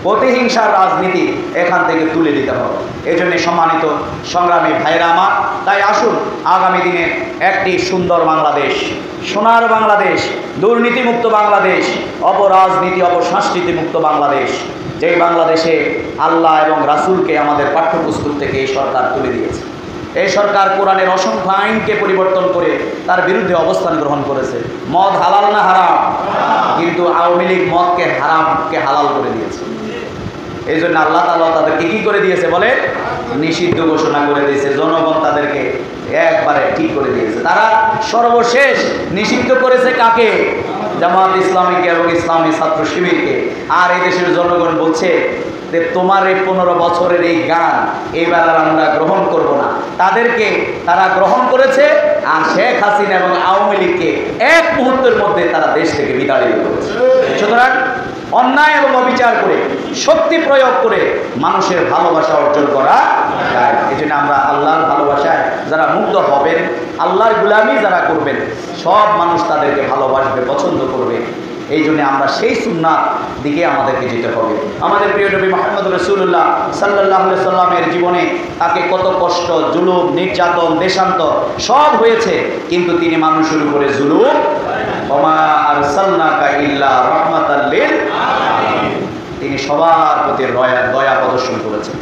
প্রতিহিংসার রাজনীতি এখান থেকে তুলে দিতে হবে। এই জন্য সম্মানিত সংগ্রামী ভাইরা আমার, তাই আসুন আগামী দিনে একটি সুন্দর বাংলাদেশ, সোনার বাংলাদেশ, দুর্নীতিমুক্ত বাংলাদেশ, অপরাজনীতি অপসংস্কৃতি মুক্ত বাংলাদেশ, যেই বাংলাদেশে আল্লাহ এবং রাসূলকে আমাদের পাঠ্যপুস্তক থেকে এই সরকার তুলে দিয়েছে। এই সরকার কোরআনের অসংখ্য আইনকে পরিবর্তন করে তার বিরুদ্ধে অবস্থান গ্রহণ করেছে। মদ হালাল না হারাম? কিন্তু আওয়ামী লীগ মদকে হারামকে হালাল করে দিয়েছে। এই জন্য আল্লাহ তাআলা তাদেরকে কি করে দিয়েছে বলে? নিষিদ্ধ ঘোষণা করে দিয়েছে। জনগণ তাদেরকে একবারে ঠিক করে দিয়েছে। তারা সর্বশেষ নিষিদ্ধ করেছে কাকে? জামাত ইসলামীকে এবং ইসলামী ছাত্র শিবিরকে। আর এই দেশের জনগণ বলছে যে তোমার এই 15 বছরের এই গান এইবার আর আমরা গ্রহণ করব না। তাদেরকে তারা গ্রহণ করেছে, আর শেখ হাসিনা এবং আওয়ামী লীগকে এক মুহূর্তের মধ্যে তারা দেশ থেকে বিতাড়িত করেছে। সুতরাং অন্যায় এবং অবিচার করে, শক্তি প্রয়োগ করে মানুষের ভালোবাসা অর্জন করা যায়। এই জন্য আমরা আল্লাহর ভালোবাসায় যারা মুগ্ধ হবেন, আল্লাহর গোলামি যারা করবেন, সব মানুষ তাদেরকে ভালোবাসবে, পছন্দ করবে। এই জন্য আমরা সেই সুন্নাত দিকে আমাদেরকে যেতে হবে। আমাদের প্রিয় নবী মুহাম্মদ রাসূলুল্লাহ সাল্লাল্লাহু আলাইহি সাল্লামের জীবনে তাকে কত কষ্ট, জুলুম, নির্যাতন, দেশান্তর সব হয়েছে, কিন্তু তিনি মানুষের উপরে জুলুম, ওমা আরসালনাকা ইল্লা রাহমাতাল লিল আলামিন, তিনি সবার প্রতি দয়া প্রদর্শন করেছেন।